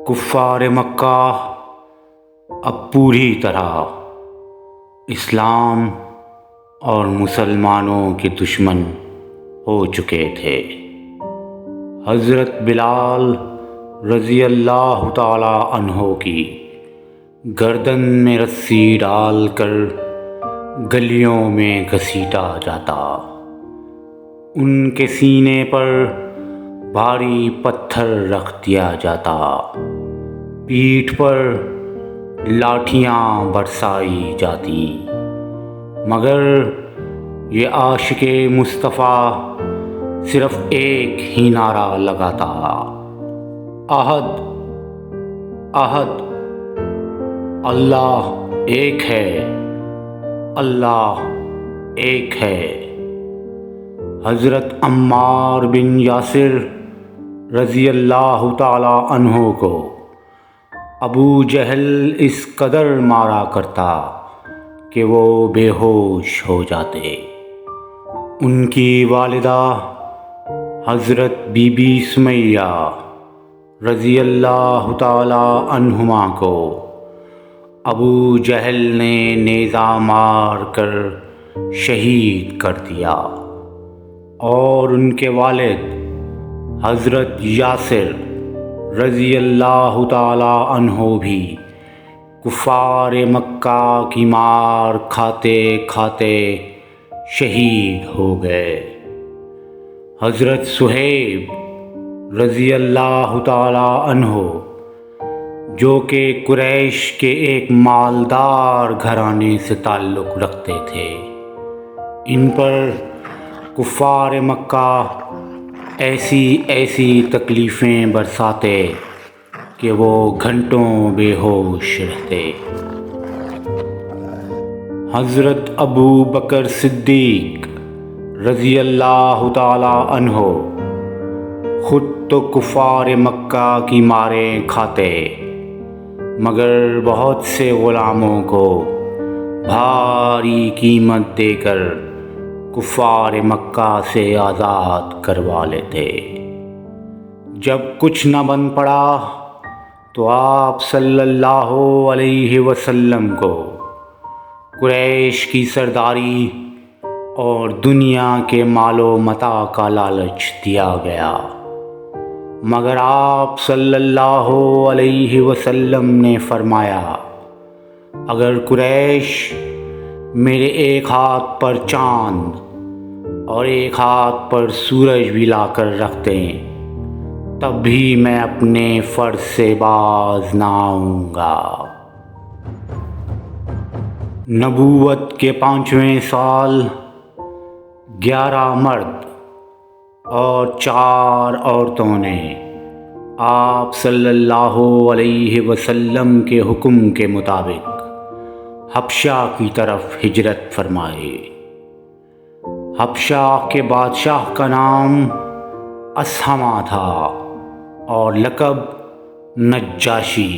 کفار مکہ اب پوری طرح اسلام اور مسلمانوں کے دشمن ہو چکے تھے۔ حضرت بلال رضی اللہ تعالی عنہ کی گردن میں رسی ڈال کر گلیوں میں گھسیٹا جاتا، ان کے سینے پر بھاری پتھر رکھ دیا جاتا، پیٹھ پر لاٹھیاں برسائی جاتی، مگر یہ عاشق مصطفیٰ صرف ایک ہی نعرہ لگاتا، احد احد، اللہ ایک ہے، اللہ ایک ہے۔ حضرت عمار بن یاسر رضی اللہ تعالی عنہ کو ابو جہل اس قدر مارا کرتا کہ وہ بے ہوش ہو جاتے۔ ان کی والدہ حضرت بی بی سمیہ رضی اللہ تعالی عنہما کو ابو جہل نے نیزہ مار کر شہید کر دیا، اور ان کے والد حضرت یاسر رضی اللہ تعالی عنہ بھی کفار مکہ کی مار کھاتے کھاتے شہید ہو گئے۔ حضرت صہیب رضی اللہ تعالی عنہ، جو کہ قریش کے ایک مالدار گھرانے سے تعلق رکھتے تھے، ان پر کفار مکہ ایسی تکلیفیں برساتے کہ وہ گھنٹوں بے ہوش رہتے۔ حضرت ابو بکر صدیق رضی اللہ تعالی عنہ خود تو کفار مکہ کی ماریں کھاتے، مگر بہت سے غلاموں کو بھاری قیمت دے کر کفار مکہ سے آزاد کروا لیتے۔ جب کچھ نہ بن پڑا تو آپ صلی اللہ علیہ وسلم کو قریش کی سرداری اور دنیا کے مال و متاع کا لالچ دیا گیا، مگر آپ صلی اللہ علیہ وسلم نے فرمایا، اگر قریش میرے ایک ہاتھ پر چاند اور ایک ہاتھ پر سورج بھی لا کر رکھ دیں تب بھی میں اپنے فرض سے باز نہ آؤں گا۔ نبوت کے 5ویں سال 11 مرد اور 4 عورتوں نے آپ صلی اللہ علیہ وسلم کے حکم کے مطابق حبشہ کی طرف ہجرت فرمائی۔ حبشہ کے بادشاہ کا نام اسہمہ تھا اور لقب نجاشی۔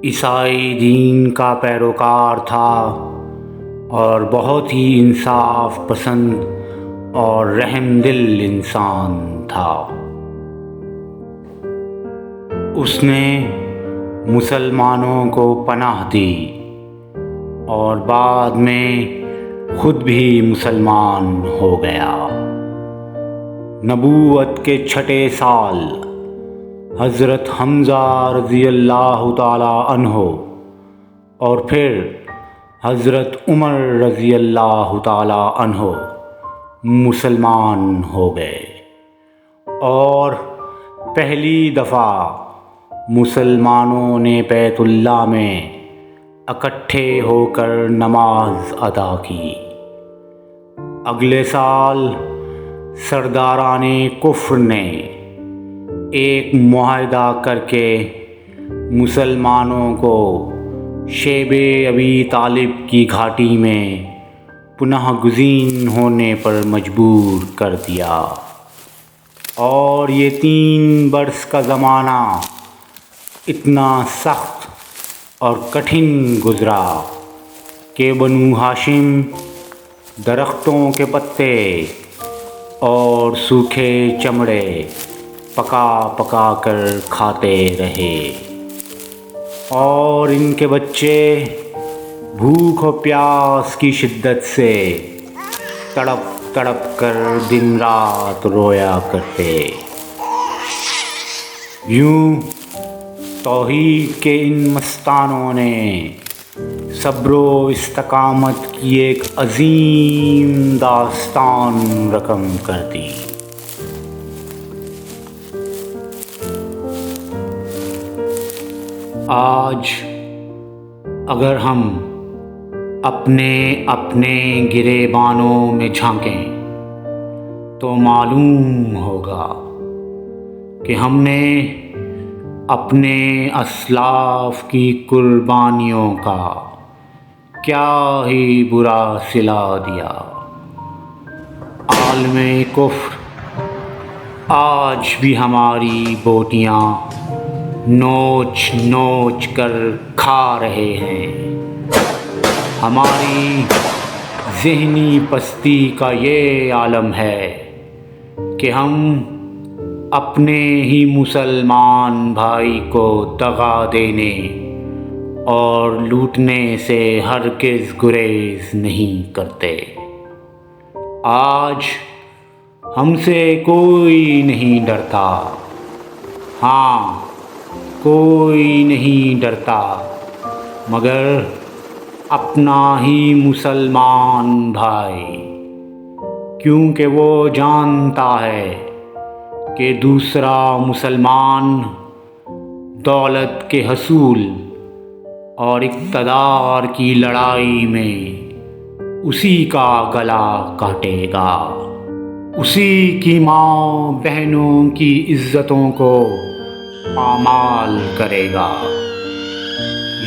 عیسائی دین کا پیروکار تھا اور بہت ہی انصاف پسند اور رحم دل انسان تھا۔ اس نے مسلمانوں کو پناہ دی اور بعد میں خود بھی مسلمان ہو گیا۔ نبوت کے 6 سال حضرت حمزہ رضی اللہ تعالی عنہ اور پھر حضرت عمر رضی اللہ تعالی عنہ مسلمان ہو گئے، اور پہلی دفعہ مسلمانوں نے بیت اللہ میں اکٹھے ہو کر نماز ادا کی۔ اگلے سال سرداران کفر نے ایک معاہدہ کر کے مسلمانوں کو شیب ابی طالب کی گھاٹی میں پناہ گزین ہونے پر مجبور کر دیا، اور یہ 3 برس کا زمانہ اتنا سخت اور کٹھن گزرا کہ بنو ہاشم درختوں کے پتے اور سوکھے چمڑے پکا پکا کر کھاتے رہے، اور ان کے بچے بھوک و پیاس کی شدت سے تڑپ تڑپ کر دن رات رویا کرتے۔ یوں توحید کے ان مستانوں نے صبر و استقامت کی ایک عظیم داستان رقم کر دی۔ آج اگر ہم اپنے اپنے گریبانوں میں جھانکیں تو معلوم ہوگا کہ ہم نے اپنے اسلاف کی قربانیوں کا کیا ہی برا صلہ دیا۔ عالم کفر آج بھی ہماری بوٹیاں نوچ نوچ کر کھا رہے ہیں۔ ہماری ذہنی پستی کا یہ عالم ہے کہ ہم اپنے ہی مسلمان بھائی کو دغا دینے اور لوٹنے سے ہرگز گریز نہیں کرتے۔ آج ہم سے کوئی نہیں ڈرتا، ہاں کوئی نہیں ڈرتا مگر اپنا ہی مسلمان بھائی، کیونکہ وہ جانتا ہے کہ دوسرا مسلمان دولت کے حصول اور اقتدار کی لڑائی میں اسی کا گلا کاٹے گا، اسی کی ماں بہنوں کی عزتوں کو پامال کرے گا۔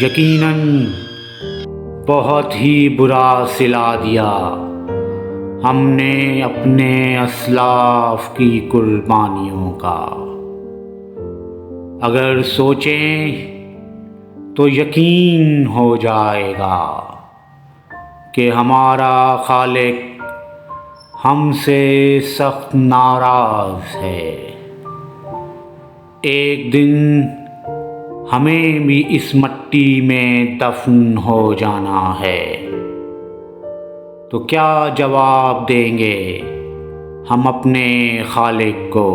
یقیناً بہت ہی برا صلہ دیا ہم نے اپنے اسلاف کی قربانیوں کا۔ اگر سوچیں تو یقین ہو جائے گا کہ ہمارا خالق ہم سے سخت ناراض ہے۔ ایک دن ہمیں بھی اس مٹی میں دفن ہو جانا ہے، تو کیا جواب دیں گے ہم اپنے خالق کو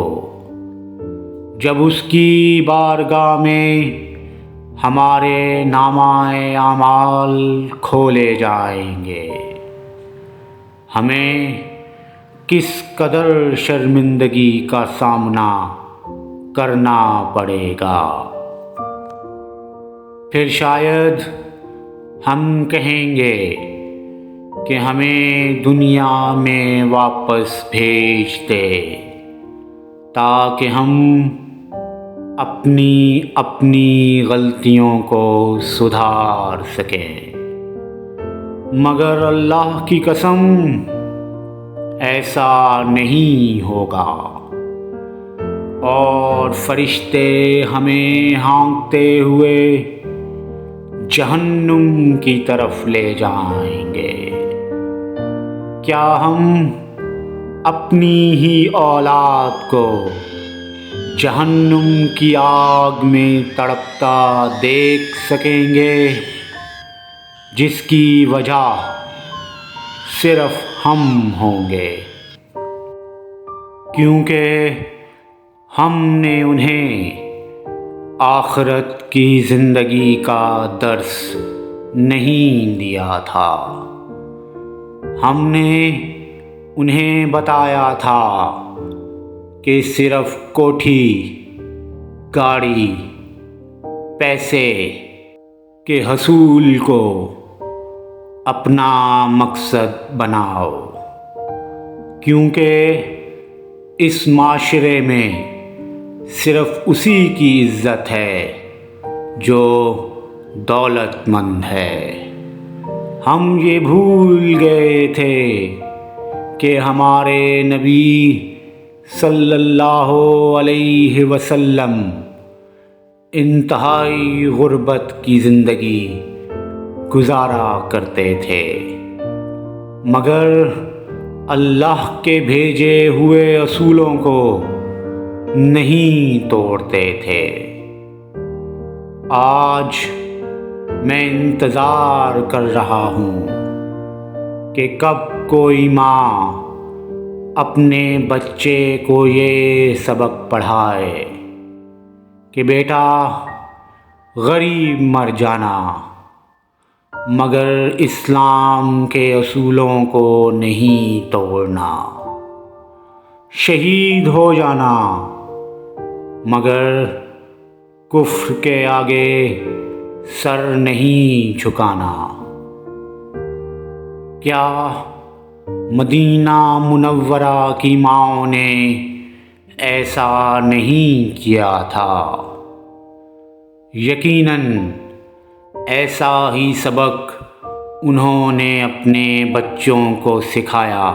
جب اس کی بارگاہ میں ہمارے نامہ اعمال کھولے جائیں گے؟ ہمیں کس قدر شرمندگی کا سامنا کرنا پڑے گا۔ پھر شاید ہم کہیں گے کہ ہمیں دنیا میں واپس بھیج دے تاکہ ہم اپنی اپنی غلطیوں کو سدھار سکیں، مگر اللہ کی قسم ایسا نہیں ہوگا، اور فرشتے ہمیں ہانکتے ہوئے جہنم کی طرف لے جائیں گے۔ کیا ہم اپنی ہی اولاد کو جہنم کی آگ میں تڑپتا دیکھ سکیں گے، جس کی وجہ صرف ہم ہوں گے، کیونکہ ہم نے انہیں آخرت کی زندگی کا درس نہیں دیا تھا۔ ہم نے انہیں بتایا تھا کہ صرف کوٹھی، گاڑی، پیسے کے حصول کو اپنا مقصد بناؤ، کیونکہ اس معاشرے میں صرف اسی کی عزت ہے جو دولت مند ہے۔ ہم یہ بھول گئے تھے کہ ہمارے نبی صلی اللہ علیہ وسلم انتہائی غربت کی زندگی گزارا کرتے تھے، مگر اللہ کے بھیجے ہوئے رسولوں کو نہیں توڑتے تھے۔ آج میں انتظار کر رہا ہوں کہ کب کوئی ماں اپنے بچے کو یہ سبق پڑھائے کہ بیٹا غریب مر جانا مگر اسلام کے اصولوں کو نہیں توڑنا، شہید ہو جانا مگر کفر کے آگے سر نہیں جھکانا۔ کیا مدینہ منورہ کی ماؤں نے ایسا نہیں کیا تھا؟ یقیناً ایسا ہی سبق انہوں نے اپنے بچوں کو سکھایا،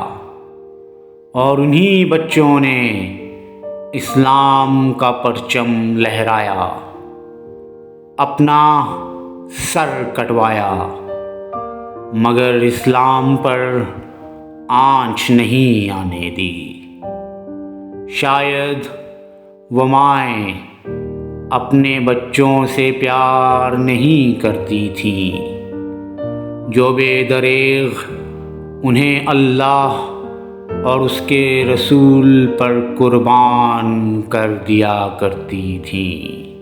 اور انہی بچوں نے اسلام کا پرچم لہرایا، اپنا سر کٹوایا مگر اسلام پر آنچ نہیں آنے دی۔ شاید وہ مائیں اپنے بچوں سے پیار نہیں کرتی تھیں جو بے دریغ انہیں اللہ اور اس کے رسول پر قربان کر دیا کرتی تھیں۔